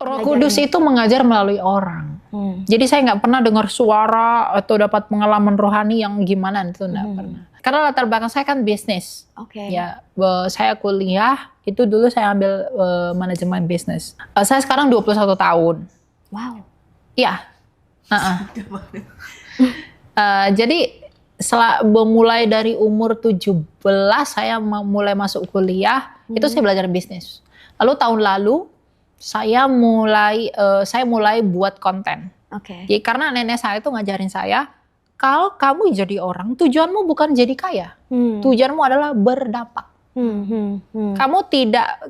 Roh Kudus itu mengajar melalui orang. Jadi saya nggak pernah dengar suara atau dapat pengalaman rohani yang gimana, itu nggak pernah. Karena latar belakang saya kan bisnis. Ya, saya kuliah itu dulu saya ambil manajemen bisnis. Saya sekarang 21 tahun. Wow. Iya. Jadi mulai dari umur 17 saya mulai masuk kuliah, itu saya belajar bisnis. Lalu tahun lalu saya mulai buat konten. Jadi karena nenek saya itu ngajarin saya, kalau kamu jadi orang, tujuanmu bukan jadi kaya. Tujuanmu adalah berdampak.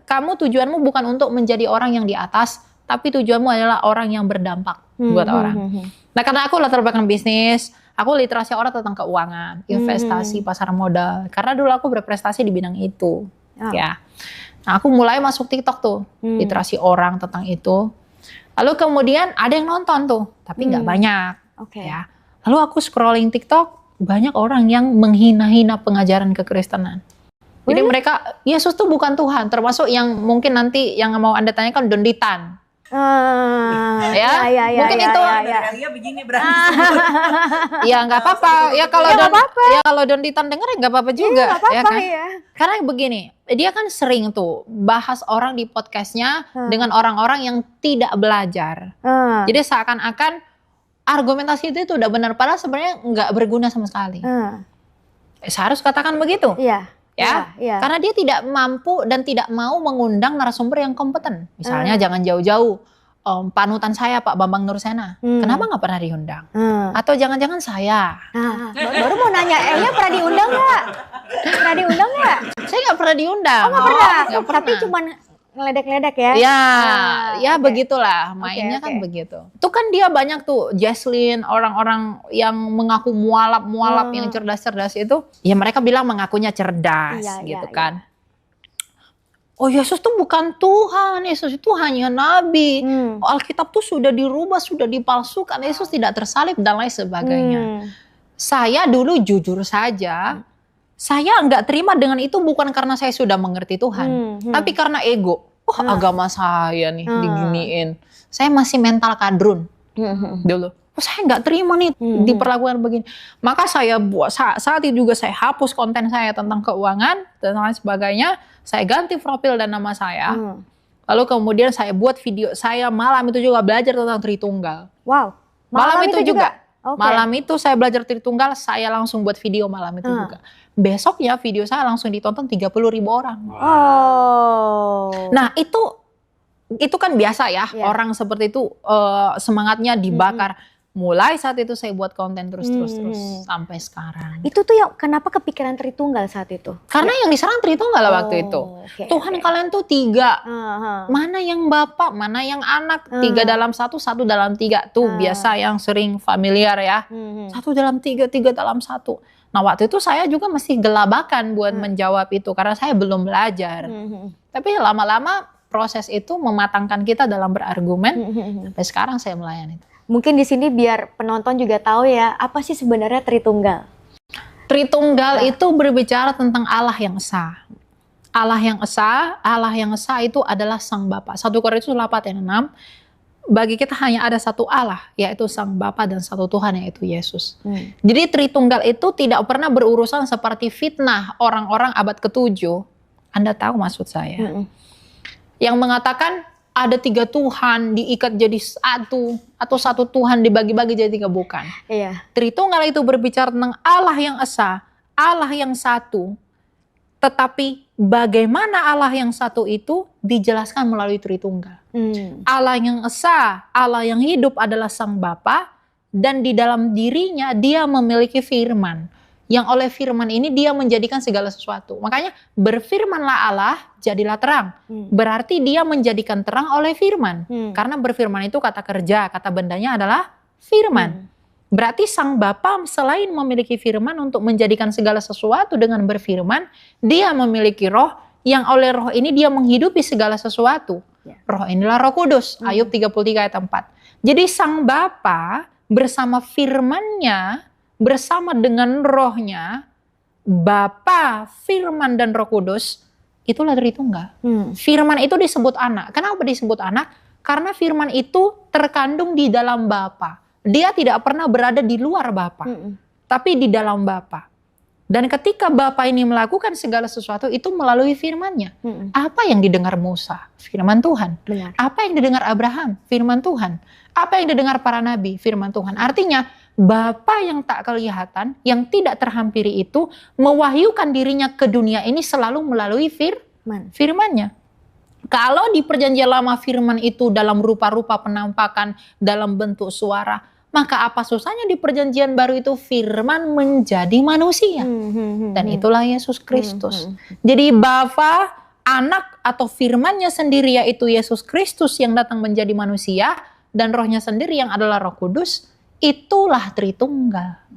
Kamu tujuanmu bukan untuk menjadi orang yang di atas, tapi tujuanmu adalah orang yang berdampak buat orang. Nah, karena aku latar belakang bisnis, aku literasi orang tentang keuangan, investasi, pasar modal. Karena dulu aku berprestasi di bidang itu. Ya. Nah, aku mulai masuk TikTok tuh, literasi orang tentang itu. Lalu kemudian ada yang nonton tuh, tapi nggak banyak. Ya. Lalu aku scrolling TikTok, banyak orang yang menghina-hina pengajaran kekristenan. Jadi mereka, Yesus tuh bukan Tuhan, termasuk yang mungkin nanti yang mau Anda tanyakan Donditan. Mungkin itu ya begini berarti. Ya nggak apa-apa. Ya kalau Donditan denger nggak apa-apa juga. Ya kan? Karena begini, dia kan sering tuh bahas orang di podcastnya dengan orang-orang yang tidak belajar. Jadi seakan-akan argumentasi itu udah benar, padahal sebenarnya nggak berguna sama sekali. Saya harus katakan begitu. Karena dia tidak mampu dan tidak mau mengundang narasumber yang kompeten. Misalnya jangan jauh-jauh panutan saya Pak Bambang Nursena. Kenapa nggak pernah diundang? Atau jangan-jangan saya. Baru mau nanya, pernah diundang nggak? Pernah diundang nggak? Saya nggak pernah diundang. Nggak pernah. Tapi cuman ngeledek-ledek ya? Begitulah mainnya kan begitu. Itu kan dia banyak tuh Jesslyn, orang-orang yang mengaku mualaf yang cerdas-cerdas itu, ya mereka bilang mengakunya cerdas kan. Oh, Yesus tuh bukan Tuhan, Yesus itu hanya nabi. Alkitab tuh sudah dirubah, sudah dipalsukan, Yesus tidak tersalib dan lain sebagainya. Saya dulu jujur saja, saya nggak terima dengan itu bukan karena saya sudah mengerti Tuhan, tapi karena ego. Agama saya nih diginiin. Saya masih mental kadrun dulu. Saya nggak terima nih diperlakukan begini. Maka saya saat itu juga saya hapus konten saya tentang keuangan dan lain sebagainya. Saya ganti profil dan nama saya. Lalu kemudian saya buat video saya malam itu juga belajar tentang Tritunggal. Wow. Malam itu juga. Malam itu saya belajar Tritunggal, saya langsung buat video malam itu juga. Besoknya video saya langsung ditonton 30.000 orang. Nah itu kan biasa ya, orang seperti itu semangatnya dibakar. Mulai saat itu saya buat konten terus sampai sekarang. Itu tuh yang kenapa kepikiran Tritunggal saat itu? Karena yang diserang Tritunggal waktu itu. Tuhan kalian tuh 3. Mana yang Bapak, mana yang anak. 3 dalam 1, 1 dalam 3. Tuh biasa yang sering familiar ya. 1 dalam 3, 3 dalam 1. Nah waktu itu saya juga masih gelabakan buat menjawab itu. Karena saya belum belajar. Tapi lama-lama proses itu mematangkan kita dalam berargumen. Sampai sekarang saya melayani. Mungkin di sini biar penonton juga tahu ya, apa sih sebenarnya Tritunggal? Tritunggal itu berbicara tentang Allah yang esa. Allah yang esa itu adalah Sang Bapa. 1 Korintus 8:6. Bagi kita hanya ada satu Allah, yaitu Sang Bapa dan satu Tuhan, yaitu Yesus. Jadi Tritunggal itu tidak pernah berurusan seperti fitnah orang-orang abad ke-7. Anda tahu maksud saya? Yang mengatakan ada 3 Tuhan diikat jadi satu, atau 1 Tuhan dibagi-bagi jadi 3, bukan. Tritunggal itu berbicara tentang Allah yang esa, Allah yang satu. Tetapi bagaimana Allah yang satu itu dijelaskan melalui Tritunggal. Allah yang esa, Allah yang hidup adalah Sang Bapa, dan di dalam dirinya dia memiliki firman. Yang oleh firman ini dia menjadikan segala sesuatu. Makanya berfirmanlah Allah, jadilah terang. Berarti dia menjadikan terang oleh firman. Karena berfirman itu kata kerja, kata bendanya adalah firman. Berarti Sang Bapa selain memiliki firman untuk menjadikan segala sesuatu dengan berfirman, dia memiliki roh yang oleh roh ini dia menghidupi segala sesuatu. Roh inilah Roh Kudus. Ayub 33 ayat 4. Jadi Sang Bapa bersama firman-Nya, bersama dengan rohnya, Bapa, Firman, dan Roh Kudus, itulah Tritunggal. Firman itu disebut anak. Kenapa disebut anak? Karena firman itu terkandung di dalam Bapa. Dia tidak pernah berada di luar Bapa, tapi di dalam Bapa. Dan ketika Bapa ini melakukan segala sesuatu itu melalui firman-Nya. Apa yang didengar Musa? Firman Tuhan. Benar. Apa yang didengar Abraham? Firman Tuhan. Apa yang didengar para nabi? Firman Tuhan. Artinya Bapa yang tak kelihatan, yang tidak terhampiri itu mewahyukan dirinya ke dunia ini selalu melalui firman-Nya. Kalau di perjanjian lama firman itu dalam rupa-rupa penampakan, dalam bentuk suara, maka apa susahnya di perjanjian baru itu firman menjadi manusia. Dan itulah Yesus Kristus. Jadi Bapa, Anak atau firman-Nya sendiri yaitu Yesus Kristus yang datang menjadi manusia, dan Roh-Nya sendiri yang adalah Roh Kudus, itulah Tritunggal.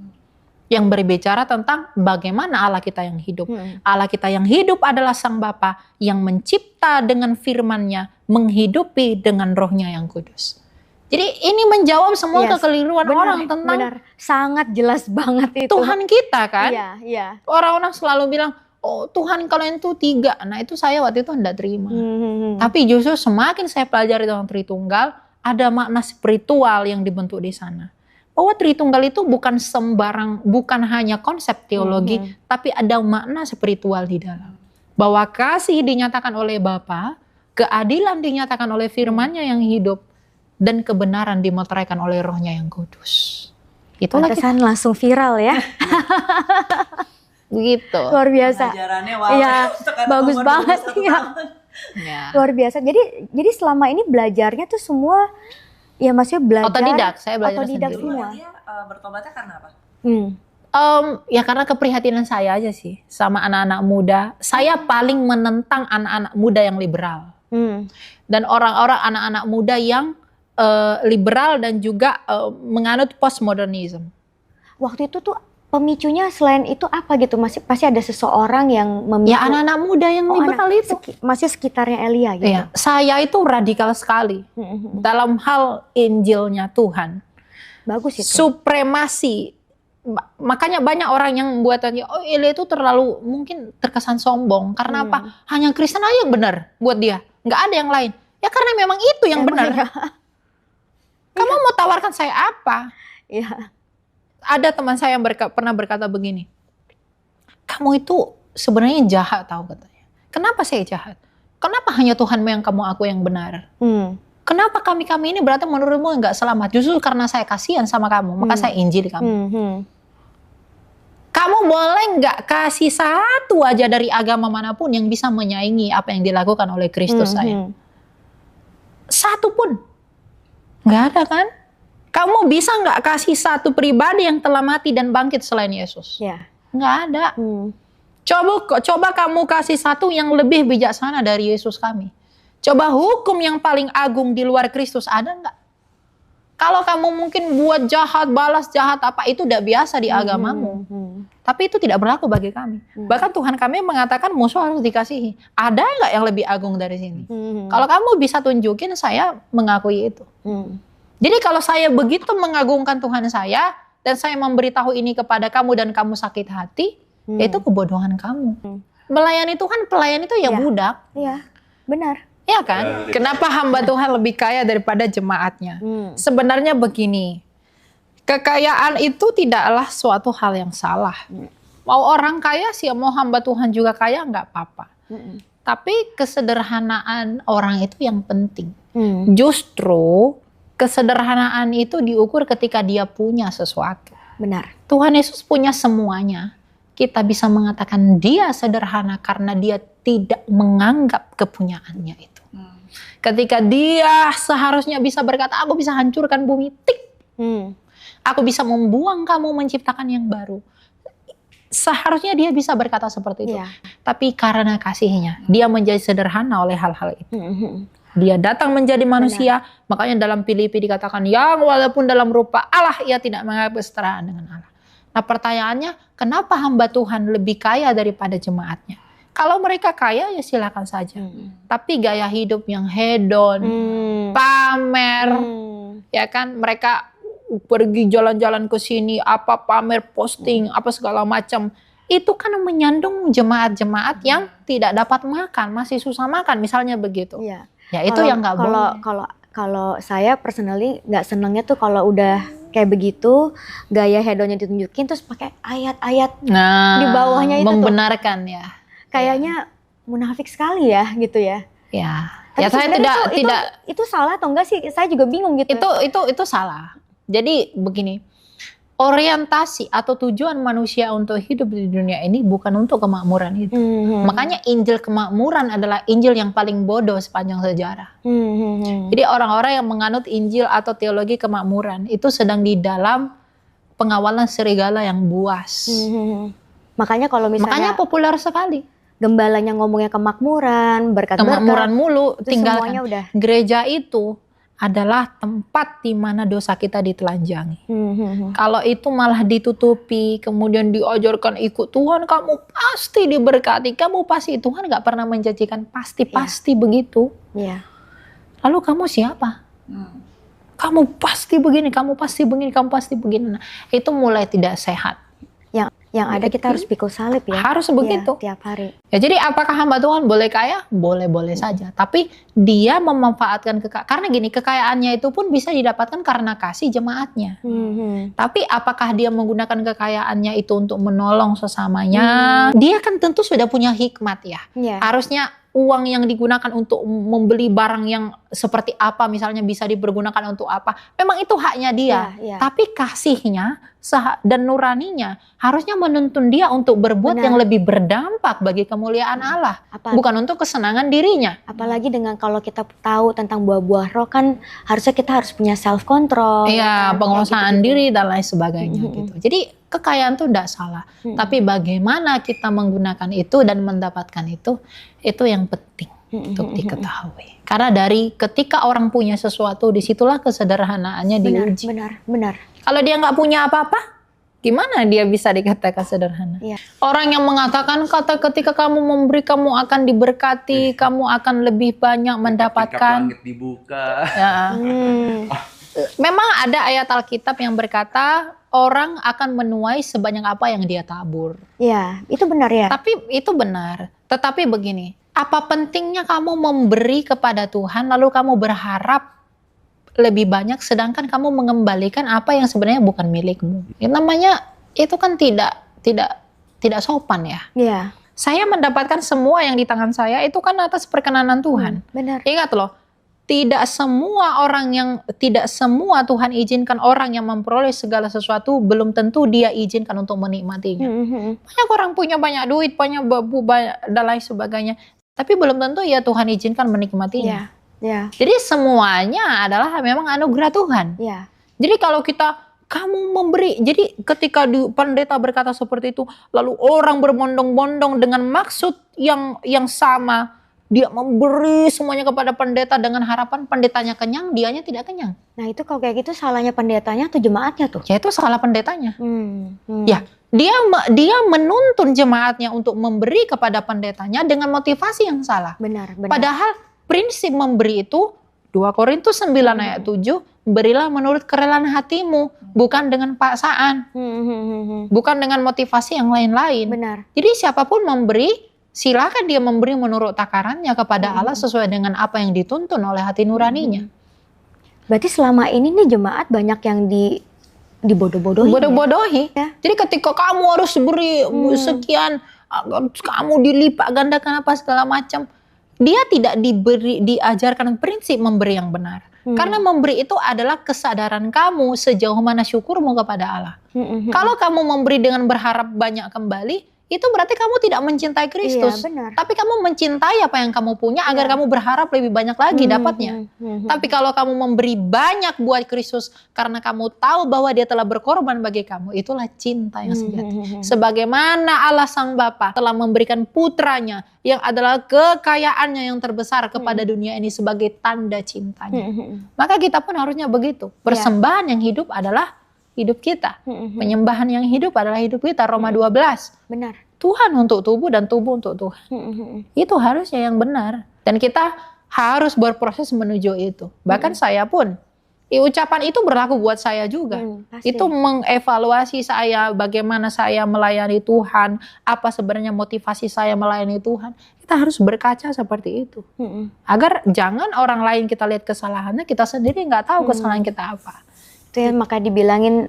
Yang berbicara tentang bagaimana Allah kita yang hidup. Allah kita yang hidup adalah Sang Bapa yang mencipta dengan firman-Nya, menghidupi dengan Roh-Nya yang kudus. Jadi ini menjawab semua kekeliruan orang tentang sangat jelas banget itu. Tuhan kita kan. Iya. Orang-orang selalu bilang, oh Tuhan kalian itu 3. Nah itu saya waktu itu tidak terima. Tapi justru semakin saya pelajari tentang Tritunggal, ada makna spiritual yang dibentuk di sana. Bahwa Tritunggal itu bukan sembarang, bukan hanya konsep teologi, tapi ada makna spiritual di dalam. Bahwa kasih dinyatakan oleh Bapa, keadilan dinyatakan oleh firman-Nya yang hidup, dan kebenaran dimeteraikan oleh Roh-Nya yang kudus. Itulah kita langsung viral ya. Begitu. Luar biasa. Pengajarannya bagus banget ya. Luar biasa. Jadi selama ini belajarnya tuh semua ya maksudnya belajar otodidak, saya belajar otodidak sendiri. semua. Dia bertobatnya karena apa? Ya karena keprihatinan saya aja sih sama anak-anak muda. Saya paling menentang anak-anak muda yang liberal. Dan orang-orang anak-anak muda yang liberal dan juga menganut postmodernism. Waktu itu tuh pemicunya selain itu apa gitu? Pasti ada seseorang yang memicu. Ya anak-anak muda yang liberal itu. Masih sekitarnya Elia gitu. Iya, saya itu radikal sekali dalam hal Injilnya Tuhan. Bagus itu. Supremasi. Makanya banyak orang yang membuatannya, oh Elia itu terlalu mungkin terkesan sombong. Karena apa? Hanya Kristen aja yang benar buat dia. Nggak ada yang lain. Ya karena memang itu yang benar. Ya. Kamu mau tawarkan saya apa? Iya. Ada teman saya yang pernah berkata begini, kamu itu sebenarnya jahat tahu katanya. Kenapa saya jahat? Kenapa hanya Tuhanmu yang kamu aku yang benar? Kenapa kami ini berarti menurutmu nggak selamat? Justru karena saya kasihan sama kamu, maka saya injil kamu. Kamu boleh nggak kasih satu aja dari agama manapun yang bisa menyaingi apa yang dilakukan oleh Kristus saya? Satu pun. Nggak ada kan? Kamu bisa nggak kasih satu pribadi yang telah mati dan bangkit selain Yesus? Ya. Nggak ada. Coba kamu kasih satu yang lebih bijaksana dari Yesus kami. Coba hukum yang paling agung di luar Kristus ada nggak? Kalau kamu mungkin buat jahat, balas jahat apa, itu udah biasa di agamamu. Tapi itu tidak berlaku bagi kami. Bahkan Tuhan kami mengatakan musuh harus dikasihi. Ada nggak yang lebih agung dari sini? Kalau kamu bisa tunjukin, saya mengakui itu. Jadi kalau saya begitu mengagungkan Tuhan saya, dan saya memberitahu ini kepada kamu dan kamu sakit hati, itu kebodohan kamu. Melayani Tuhan, pelayan itu ya budak. Iya, benar. Iya kan? Kenapa hamba Tuhan lebih kaya daripada jemaatnya? Sebenarnya begini, kekayaan itu tidaklah suatu hal yang salah. Mau orang kaya sih, mau hamba Tuhan juga kaya nggak apa-apa. Tapi kesederhanaan orang itu yang penting. Justru kesederhanaan itu diukur ketika dia punya sesuatu. Benar. Tuhan Yesus punya semuanya. Kita bisa mengatakan dia sederhana karena dia tidak menganggap kepunyaannya itu. Ketika dia seharusnya bisa berkata, aku bisa hancurkan bumi, tik. Aku bisa membuang kamu, menciptakan yang baru. Seharusnya dia bisa berkata seperti itu. Tapi karena kasihnya, dia menjadi sederhana oleh hal-hal itu. Dia datang menjadi manusia, makanya dalam Filipi dikatakan, yang walaupun dalam rupa Allah, ia tidak menganggap kesetaraan dengan Allah. Nah pertanyaannya, kenapa hamba Tuhan lebih kaya daripada jemaatnya? Kalau mereka kaya ya silakan saja. Tapi gaya hidup yang hedon, pamer, ya kan, mereka pergi jalan-jalan ke sini, apa pamer, posting, apa segala macam. Itu kan menyandung jemaat-jemaat yang tidak dapat makan, masih susah makan, misalnya begitu. Ya itu yang nggak boleh. Kalau saya personally nggak senengnya tuh kalau udah kayak begitu, gaya hedonnya ditunjukin terus pakai ayat-ayat di bawahnya itu membenarkan tuh. Ya. Kayaknya munafik sekali ya gitu ya. Ya. Tapi ya saya tidak itu salah atau enggak sih? Saya juga bingung gitu. Itu salah. Jadi begini. Orientasi atau tujuan manusia untuk hidup di dunia ini bukan untuk kemakmuran itu. Makanya Injil kemakmuran adalah Injil yang paling bodoh sepanjang sejarah. Jadi orang-orang yang menganut Injil atau teologi kemakmuran itu sedang di dalam pengawalan serigala yang buas. Makanya kalau misalnya populer sekali. Gembalanya ngomongnya kemakmuran, berkat-berkat. Kemakmuran mulu, tinggalkan. Udah. Gereja itu adalah tempat di mana dosa kita ditelanjangi. Kalau itu malah ditutupi, kemudian diajarkan ikut Tuhan, kamu pasti diberkati, kamu pasti, Tuhan nggak pernah menjanjikan pasti begitu. Lalu kamu siapa? Kamu pasti begini, kamu pasti begini, kamu pasti begini. Nah, itu mulai tidak sehat. Yang ada kita harus pikul salib ya. Harus begitu. Tiap hari. Ya, jadi apakah hamba Tuhan boleh kaya? Boleh-boleh saja. Tapi dia memanfaatkan karena gini, kekayaannya itu pun bisa didapatkan karena kasih jemaatnya. Tapi apakah dia menggunakan kekayaannya itu untuk menolong sesamanya? Dia kan tentu sudah punya hikmat ya. Harusnya uang yang digunakan untuk membeli barang yang seperti apa misalnya bisa dipergunakan untuk apa. Memang itu haknya dia. Tapi kasihnya dan nuraninya harusnya menuntun dia untuk berbuat yang lebih berdampak bagi kemuliaan Allah. Bukan untuk kesenangan dirinya. Apalagi dengan kalau kita tahu tentang buah-buah roh kan harusnya kita harus punya self control. Iya, penguasaan diri dan lain sebagainya gitu. Jadi kekayaan itu tidak salah. Tapi bagaimana kita menggunakan itu dan mendapatkan itu yang penting untuk diketahui. Karena dari ketika orang punya sesuatu, disitulah kesederhanaannya diuji. Benar. Kalau dia nggak punya apa-apa, gimana dia bisa dikatakan sederhana? Orang yang mengatakan ketika kamu memberi, kamu akan diberkati, kamu akan lebih banyak mendapatkan. Langit dibuka. Memang ada ayat Alkitab yang berkata orang akan menuai sebanyak apa yang dia tabur. Ya, itu benar ya. Tapi itu benar. Tetapi begini, apa pentingnya kamu memberi kepada Tuhan lalu kamu berharap lebih banyak sedangkan kamu mengembalikan apa yang sebenarnya bukan milikmu? Itu namanya itu kan tidak sopan ya. Saya mendapatkan semua yang di tangan saya itu kan atas perkenanan Tuhan. Benar. Ingat loh, tidak semua Tuhan izinkan orang yang memperoleh segala sesuatu belum tentu dia izinkan untuk menikmatinya. Banyak orang punya banyak duit, banyak dan lain sebagainya, tapi belum tentu ya Tuhan izinkan menikmatinya. Jadi semuanya adalah memang anugerah Tuhan. Jadi kalau kamu memberi, jadi ketika pendeta berkata seperti itu, lalu orang berbondong-bondong dengan maksud yang sama, dia memberi semuanya kepada pendeta dengan harapan pendetanya kenyang, dianya tidak kenyang. Nah itu kalau kayak gitu salahnya pendetanya atau jemaatnya tuh? Ya itu salah pendetanya. Ya, dia menuntun jemaatnya untuk memberi kepada pendetanya dengan motivasi yang salah. Benar. Padahal prinsip memberi itu 2 Korintus 9 ayat 7, berilah menurut kerelaan hatimu, bukan dengan paksaan. Bukan dengan motivasi yang lain-lain. Benar. Jadi siapapun memberi, silakan dia memberi menurut takarannya kepada Allah sesuai dengan apa yang dituntun oleh hati nuraninya. Berarti selama ini nih jemaat banyak yang dibodoh-bodohi. Bodoh-bodohi. Jadi ketika kamu harus beri sekian, kamu dilipat gandakan apa segala macam, dia tidak diajarkan prinsip memberi yang benar. Karena memberi itu adalah kesadaran kamu sejauh mana syukurmu kepada Allah. Kalau kamu memberi dengan berharap banyak kembali, itu berarti kamu tidak mencintai Kristus. Tapi kamu mencintai apa yang kamu punya agar kamu berharap lebih banyak lagi dapatnya. Tapi kalau kamu memberi banyak buat Kristus karena kamu tahu bahwa dia telah berkorban bagi kamu, itulah cinta yang sejati. Sebagaimana Allah Sang Bapa telah memberikan putranya yang adalah kekayaannya yang terbesar kepada dunia ini sebagai tanda cintanya. Maka kita pun harusnya begitu. Persembahan yang hidup adalah hidup kita. Penyembahan yang hidup adalah hidup kita. Roma 12. Benar. Tuhan untuk tubuh dan tubuh untuk Tuhan. Itu harusnya yang benar. Dan kita harus berproses menuju itu. Bahkan saya pun Ucapan itu berlaku buat saya juga. Itu mengevaluasi saya, bagaimana saya melayani Tuhan, apa sebenarnya motivasi saya melayani Tuhan. Kita harus berkaca seperti itu. Agar jangan orang lain kita lihat kesalahannya, kita sendiri nggak tahu kesalahan kita apa. Itu ya, maka dibilangin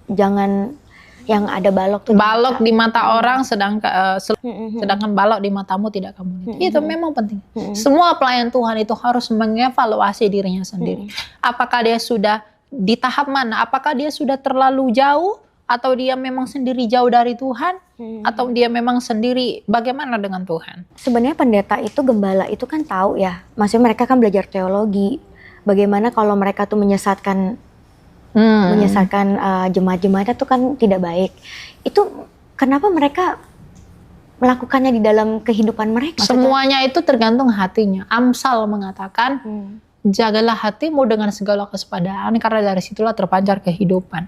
jangan yang ada balok tuh balok di mata orang, sedangkan balok di matamu tidak kamu lihat. Itu memang penting. Semua pelayan Tuhan itu harus mengevaluasi dirinya sendiri. Apakah dia sudah di tahap mana? Apakah dia sudah terlalu jauh, atau dia memang sendiri jauh dari Tuhan, atau dia memang sendiri bagaimana dengan Tuhan? Sebenarnya pendeta itu, gembala itu kan tahu ya, maksudnya mereka kan belajar teologi. Bagaimana kalau mereka tuh menyesatkan jemaat-jemaatnya tuh kan tidak baik. Itu kenapa mereka melakukannya di dalam kehidupan mereka? Semuanya itu tergantung hatinya. Amsal mengatakan, jagalah hatimu dengan segala kewaspadaan, karena dari situlah terpancar kehidupan.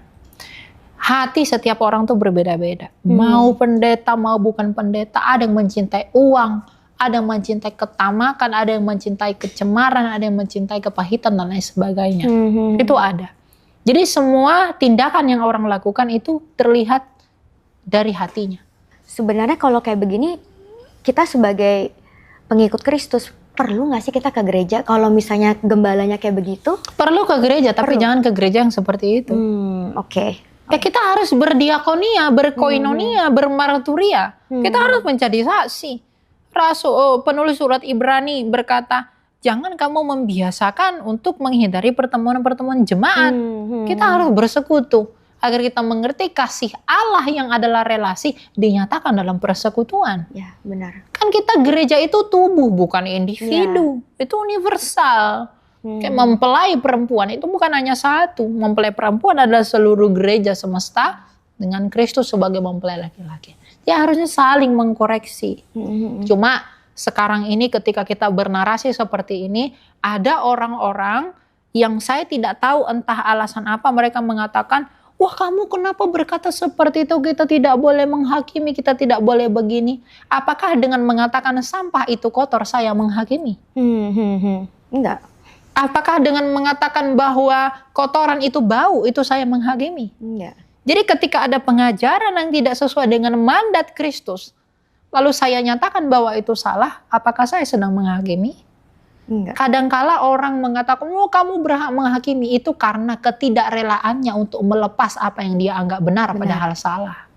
Hati setiap orang tuh berbeda-beda. Mau pendeta, mau bukan pendeta, ada yang mencintai uang, ada yang mencintai ketamakan, ada yang mencintai kecemaran, ada yang mencintai kepahitan dan lain sebagainya. Itu ada. Jadi semua tindakan yang orang lakukan itu terlihat dari hatinya. Sebenarnya kalau kayak begini, kita sebagai pengikut Kristus, perlu nggak sih kita ke gereja? Kalau misalnya gembalanya kayak begitu? Perlu ke gereja, tapi jangan ke gereja yang seperti itu. Oke. Ya kita harus berdiakonia, berkoinonia, bermarturia. Kita harus menjadi saksi. Penulis surat Ibrani berkata, jangan kamu membiasakan untuk menghindari pertemuan-pertemuan jemaat. Kita harus bersekutu agar kita mengerti kasih Allah yang adalah relasi dinyatakan dalam persekutuan. Ya, benar. Kan kita gereja itu tubuh, bukan individu. Itu universal. Kayak mempelai perempuan itu bukan hanya satu. Mempelai perempuan adalah seluruh gereja semesta dengan Kristus sebagai mempelai laki-laki. Ya harusnya saling mengkoreksi. Cuma sekarang ini ketika kita bernarasi seperti ini, ada orang-orang yang saya tidak tahu entah alasan apa mereka mengatakan, wah kamu kenapa berkata seperti itu, kita tidak boleh menghakimi, kita tidak boleh begini. Apakah dengan mengatakan sampah itu kotor saya menghakimi? Enggak. Apakah dengan mengatakan bahwa kotoran itu bau, itu saya menghakimi? Enggak. Jadi ketika ada pengajaran yang tidak sesuai dengan mandat Kristus, lalu saya nyatakan bahwa itu salah, apakah saya sedang menghakimi? Enggak. Kadangkala orang mengatakan, oh kamu berhak menghakimi, itu karena ketidakrelaannya untuk melepas apa yang dia anggap benar. Padahal salah.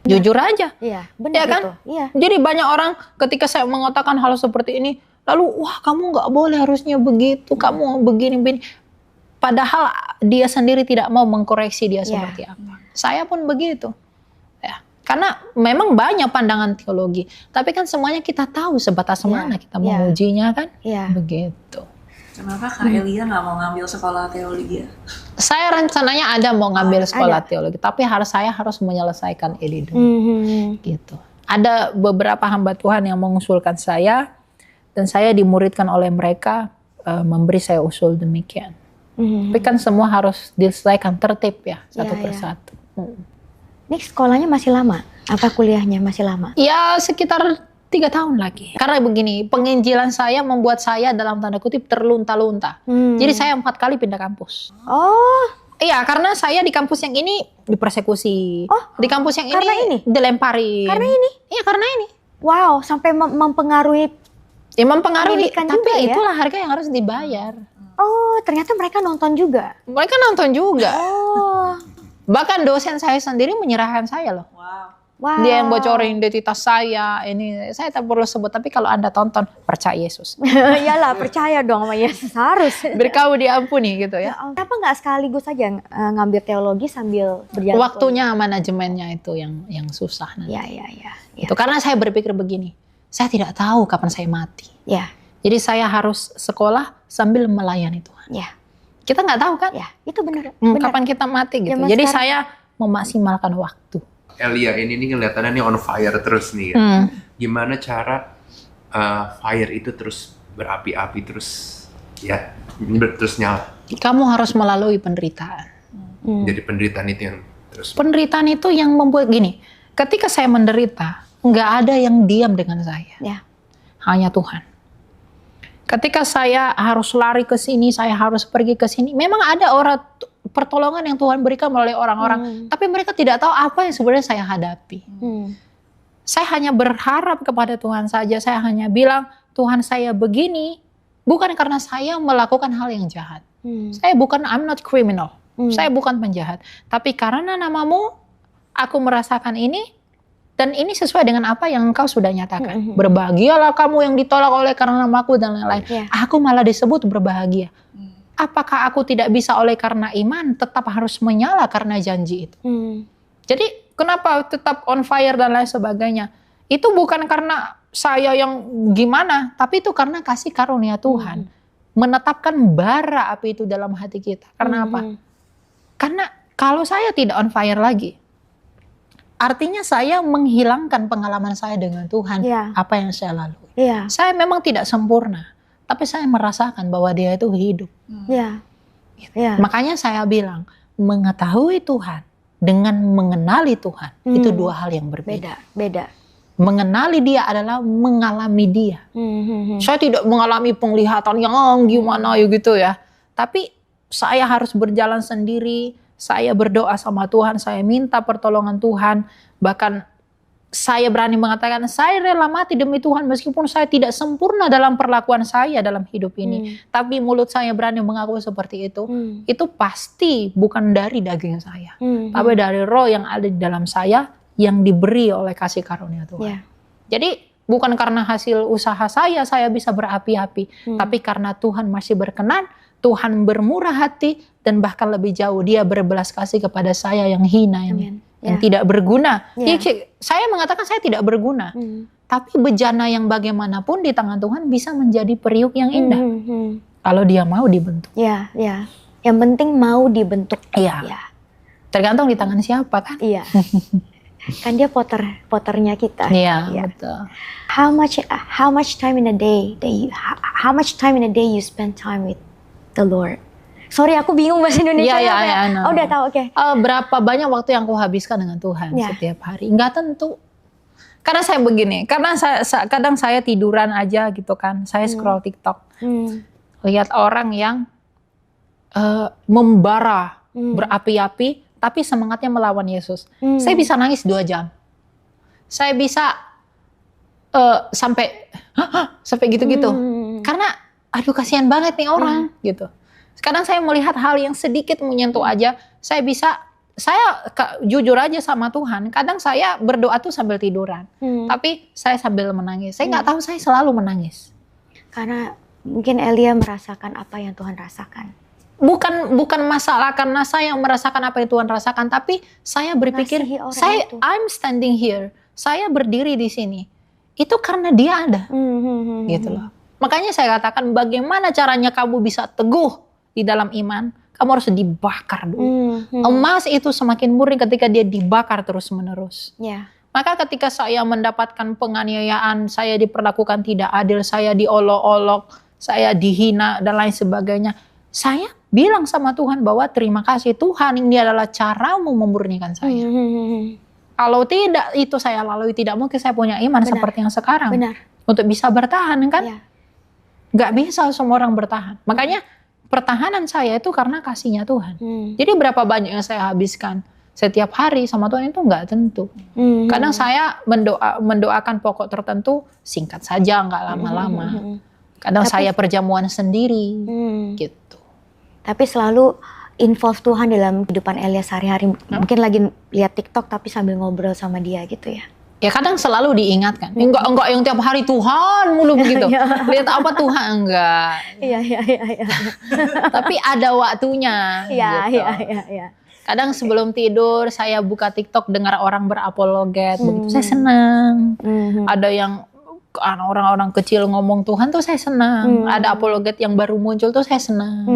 Jujur aja. Iya, benar ya kan? itu. Iya. Jadi banyak orang ketika saya mengatakan hal seperti ini, lalu wah kamu nggak boleh harusnya begitu, kamu begini-begini. Padahal dia sendiri tidak mau mengkoreksi dia seperti apa. Saya pun begitu. Ya. Karena memang banyak pandangan teologi, tapi kan semuanya kita tahu sebatas mana kita mengujinya kan. Begitu. Kenapa Kak Elia nggak mau ngambil sekolah teologi? Saya rencananya ada mau ngambil sekolah teologi, tapi saya harus menyelesaikan ini dulu. Gitu. Ada beberapa hamba Tuhan yang mengusulkan saya, dan saya dimuridkan oleh mereka memberi saya usul demikian. Tapi kan semua harus diselesaikan tertib ya, satu persatu. Ini sekolahnya masih lama? Apa kuliahnya masih lama? Ya sekitar 3 tahun lagi. Karena begini, penginjilan saya membuat saya dalam tanda kutip terlunta-lunta. Jadi saya 4 kali pindah kampus. Oh. Iya, karena saya di kampus yang ini dipersekusi. Di kampus yang ini dilemparin. Karena ini? Iya, karena ini. Wow, sampai mempengaruhi. Ya mempengaruhi, tapi juga, itulah harga yang harus dibayar. Oh, ternyata mereka nonton juga. Mereka nonton juga. Oh. Bahkan dosen saya sendiri menyerahkan saya loh. Wow. Dia yang bocorin identitas saya. Ini saya tak perlu sebut, tapi kalau Anda tonton, percaya Yesus. Iyalah, percaya dong sama Yesus, harus. Berkau diampuni gitu ya. Kenapa nggak sekaligus aja ngambil teologi sambil berjalan? Waktunya, manajemennya itu yang susah nanti. Ya. Itu karena saya berpikir begini, saya tidak tahu kapan saya mati. Ya. Jadi saya harus sekolah sambil melayani Tuhan. Ya. Kita nggak tahu kan? Ya, itu benar. Kapan kita mati gitu. Jadi saya memaksimalkan waktu. Elia ini kelihatannya nih on fire terus nih. Gimana cara fire itu terus berapi-api terus terus nyala? Kamu harus melalui penderitaan. Jadi penderitaan itu yang terus. Penderitaan itu yang membuat gini. Ketika saya menderita, nggak ada yang diam dengan saya. Ya. Hanya Tuhan. Ketika saya harus lari ke sini, saya harus pergi ke sini. Memang ada orang pertolongan yang Tuhan berikan melalui orang-orang, tapi mereka tidak tahu apa yang sebenarnya saya hadapi. Saya hanya berharap kepada Tuhan saja. Saya hanya bilang, Tuhan saya begini, bukan karena saya melakukan hal yang jahat. Saya bukan, I'm not criminal. Saya bukan penjahat. Tapi karena namamu, aku merasakan ini, dan ini sesuai dengan apa yang engkau sudah nyatakan. Berbahagialah kamu yang ditolak oleh karena namaku dan lain-lain. Aku malah disebut berbahagia. Apakah aku tidak bisa oleh karena iman, tetap harus menyala karena janji itu. Jadi kenapa tetap on fire dan lain sebagainya. Itu bukan karena saya yang gimana, tapi itu karena kasih karunia Tuhan. Menetapkan bara api itu dalam hati kita. Karena apa? Karena kalau saya tidak on fire lagi, artinya saya menghilangkan pengalaman saya dengan Tuhan, apa yang saya lalui. Saya memang tidak sempurna, tapi saya merasakan bahwa Dia itu hidup. Makanya saya bilang, mengetahui Tuhan dengan mengenali Tuhan, itu dua hal yang berbeda. Beda. Mengenali Dia adalah mengalami Dia. Saya tidak mengalami penglihatan yang gimana gitu ya. Tapi saya harus berjalan sendiri. Saya berdoa sama Tuhan, saya minta pertolongan Tuhan. Bahkan saya berani mengatakan, saya rela mati demi Tuhan meskipun saya tidak sempurna dalam perlakuan saya dalam hidup ini. Tapi mulut saya berani mengaku seperti itu. Itu pasti bukan dari daging saya. Tapi dari roh yang ada di dalam saya yang diberi oleh kasih karunia Tuhan. Jadi bukan karena hasil usaha saya bisa berapi-api. Tapi karena Tuhan masih berkenan, Tuhan bermurah hati, dan bahkan lebih jauh Dia berbelas kasih kepada saya yang hina, yang tidak berguna. Saya mengatakan saya tidak berguna, tapi bejana yang bagaimanapun di tangan Tuhan bisa menjadi periuk yang indah. Kalau Dia mau dibentuk. Yang penting mau dibentuk. Tergantung di tangan siapa kan? Kan Dia potternya kita. Betul. How much time in a day you spend time with the Lord? Sorry, aku bingung bahasa Indonesia. Oh, udah tahu, oke. Berapa banyak waktu yang aku habiskan dengan Tuhan setiap hari? Enggak tentu. Karena saya begini, karena kadang saya tiduran aja gitu kan. Saya scroll TikTok. Lihat orang yang membara, berapi-api, tapi semangatnya melawan Yesus. Saya bisa nangis 2 jam. Saya bisa sampai gitu-gitu. Karena aduh kasihan banget nih orang gitu. Sekarang saya melihat hal yang sedikit menyentuh aja, saya jujur aja sama Tuhan. Kadang saya berdoa tuh sambil tiduran, tapi saya sambil menangis. Saya nggak tahu, saya selalu menangis. Karena mungkin Elia merasakan apa yang Tuhan rasakan. Bukan masalah karena saya merasakan apa yang Tuhan rasakan, tapi saya berpikir, I'm standing here, saya berdiri di sini, itu karena Dia ada, gitu loh. Makanya saya katakan, bagaimana caranya kamu bisa teguh di dalam iman? Kamu harus dibakar dulu. Emas itu semakin murni ketika dia dibakar terus-menerus. Maka ketika saya mendapatkan penganiayaan, saya diperlakukan tidak adil, saya diolok-olok, saya dihina dan lain sebagainya, saya bilang sama Tuhan bahwa terima kasih Tuhan, ini adalah caramu memurnikan saya. Kalau tidak itu saya lalui, tidak mungkin saya punya iman seperti yang sekarang. Untuk bisa bertahan kan? Gak bisa semua orang bertahan. Makanya pertahanan saya itu karena kasihnya Tuhan. Jadi berapa banyak yang saya habiskan setiap hari sama Tuhan itu nggak tentu. Kadang saya mendoakan pokok tertentu singkat saja, nggak lama-lama. Kadang saya perjamuan sendiri, gitu. Tapi selalu involve Tuhan dalam kehidupan Elia sehari-hari. Mungkin lagi lihat TikTok tapi sambil ngobrol sama Dia gitu ya. Ya kadang selalu diingatkan. Enggak yang tiap hari Tuhan mulu begitu. Lihat apa Tuhan enggak. Iya. Tapi ada waktunya. Iya. Kadang sebelum tidur saya buka TikTok dengar orang berapologet begitu. Saya senang. Ada yang orang-orang kecil ngomong Tuhan tuh saya senang. Ada apologet yang baru muncul tuh saya senang.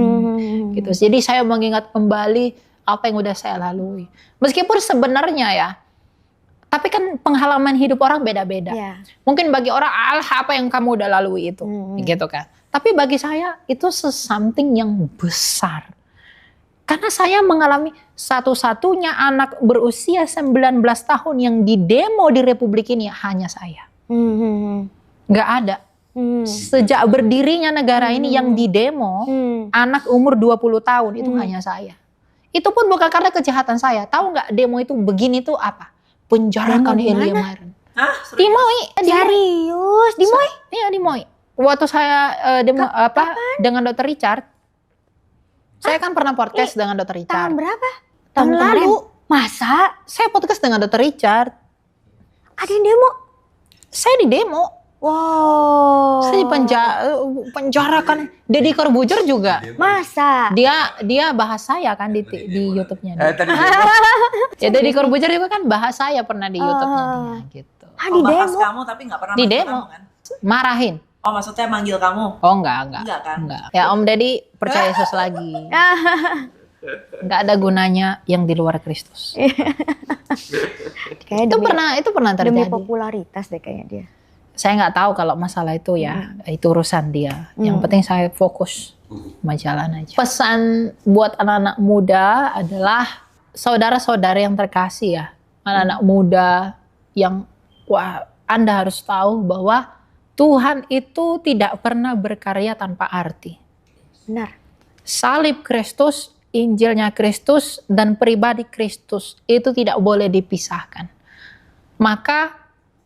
Gitu. Jadi saya mengingat kembali apa yang udah saya lalui. Meskipun sebenarnya ya, tapi kan pengalaman hidup orang beda-beda. Mungkin bagi orang, apa yang kamu udah lalui itu, gitu kan. Tapi bagi saya itu something yang besar. Karena saya mengalami satu-satunya anak berusia 19 tahun yang didemo di Republik ini hanya saya. Gak ada. Sejak berdirinya negara ini yang didemo anak umur 20 tahun itu hanya saya. Itu pun bukan karena kejahatan saya. Tahu nggak demo itu begini tuh apa? Penjarakan Elia Myron. Hah? Di MOI. Serius? Di MOI? Iya di MOI. Waktu saya demo dengan Dr. Richard. Saya kan pernah podcast dengan Dr. Richard. Tahun berapa? Tahun lalu. Masa? Saya podcast dengan Dr. Richard. Ada yang demo? Saya di demo. Wow. Saya penjarakan. Deddy Corbuzier juga. Masa? Dia bahas saya kan di YouTube-nya. Tadi Ya Deddy Corbuzier juga kan bahas saya pernah di YouTube-nya dia gitu. Di bahas demo? kamu tapi nggak pernah Di manggil demo. kamu, kan? Marahin. Oh, maksudnya manggil kamu? Oh enggak. Enggak kan? Ya Om Deddy percaya Yesus lagi. Enggak ada gunanya yang di luar Kristus. Kayaknya Itu pernah demi terjadi. popularitas deh kayaknya dia. Saya nggak tahu kalau masalah itu ya, itu urusan dia. Yang penting saya fokus sama jalan aja. Pesan buat anak-anak muda adalah saudara-saudara yang terkasih ya, anak-anak muda yang Anda harus tahu bahwa Tuhan itu tidak pernah berkarya tanpa arti. Benar. Salib Kristus, Injilnya Kristus, dan pribadi Kristus itu tidak boleh dipisahkan. Maka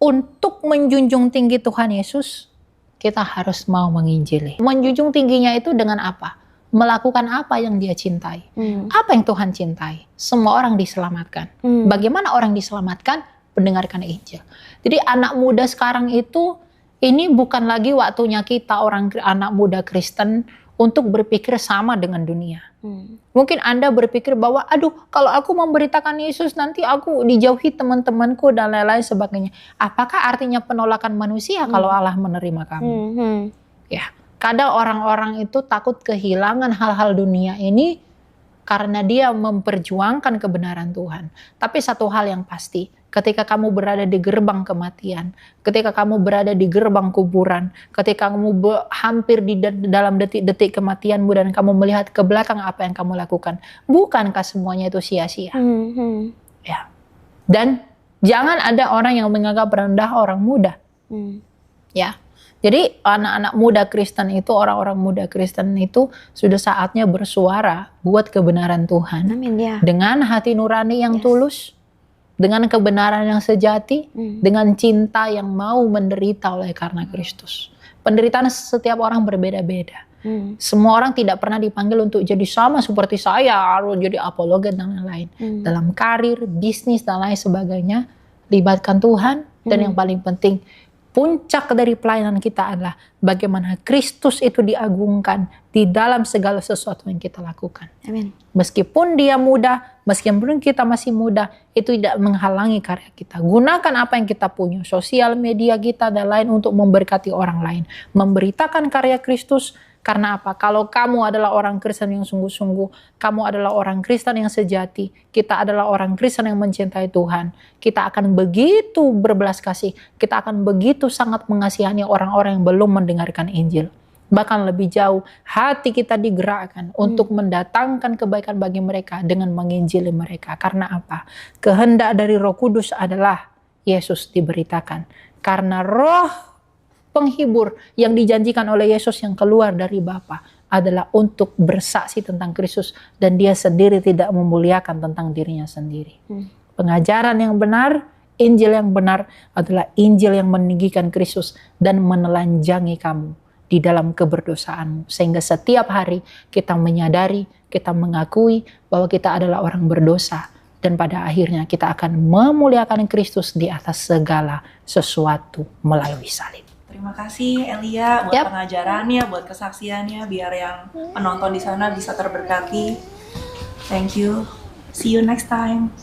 untuk menjunjung tinggi Tuhan Yesus, kita harus mau menginjili. Menjunjung tingginya itu dengan apa? Melakukan apa yang dia cintai. Apa yang Tuhan cintai? Semua orang diselamatkan. Bagaimana orang diselamatkan? Mendengarkan Injil. Jadi anak muda sekarang itu, ini bukan lagi waktunya kita anak muda Kristen untuk berpikir sama dengan dunia. Mungkin Anda berpikir bahwa, aduh kalau aku memberitakan Yesus nanti aku dijauhi teman-temanku dan lain-lain sebagainya. Apakah artinya penolakan manusia kalau Allah menerima kamu? Ya, kadang orang-orang itu takut kehilangan hal-hal dunia ini karena dia memperjuangkan kebenaran Tuhan. Tapi satu hal yang pasti, ketika kamu berada di gerbang kematian, ketika kamu berada di gerbang kuburan, ketika kamu hampir di dalam detik-detik kematianmu dan kamu melihat ke belakang apa yang kamu lakukan, bukankah semuanya itu sia-sia? Ya. Dan jangan ada orang yang menganggap rendah orang muda. Ya. Jadi anak-anak muda Kristen itu, orang-orang muda Kristen itu sudah saatnya bersuara buat kebenaran Tuhan. Amin, ya. Dengan hati nurani yang tulus, dengan kebenaran yang sejati, dengan cinta yang mau menderita oleh karena Kristus. Penderitaan setiap orang berbeda-beda. Semua orang tidak pernah dipanggil untuk jadi sama seperti saya, harus jadi apologet dan lain-lain. Dalam karir, bisnis dan lain sebagainya, libatkan Tuhan. Dan yang paling penting, puncak dari pelayanan kita adalah bagaimana Kristus itu diagungkan di dalam segala sesuatu yang kita lakukan. Amin. Meskipun dia muda, meskipun kita masih muda, itu tidak menghalangi karya kita. Gunakan apa yang kita punya, sosial media kita dan lain untuk memberkati orang lain. Memberitakan karya Kristus. Karena apa? Kalau kamu adalah orang Kristen yang sungguh-sungguh, kamu adalah orang Kristen yang sejati, kita adalah orang Kristen yang mencintai Tuhan, kita akan begitu berbelas kasih, kita akan begitu sangat mengasihani orang-orang yang belum mendengarkan Injil. Bahkan lebih jauh, hati kita digerakkan untuk mendatangkan kebaikan bagi mereka dengan menginjili mereka. Karena apa? Kehendak dari Roh Kudus adalah Yesus diberitakan. Karena Roh penghibur yang dijanjikan oleh Yesus yang keluar dari Bapa adalah untuk bersaksi tentang Kristus dan dia sendiri tidak memuliakan tentang dirinya sendiri. Pengajaran yang benar, Injil yang benar adalah Injil yang meninggikan Kristus dan menelanjangi kamu di dalam keberdosaanmu. Sehingga setiap hari kita menyadari, kita mengakui bahwa kita adalah orang berdosa dan pada akhirnya kita akan memuliakan Kristus di atas segala sesuatu melalui salib. Terima kasih Elia buat pengajarannya, buat kesaksiannya, biar yang penonton di sana bisa terberkati. Thank you. See you next time.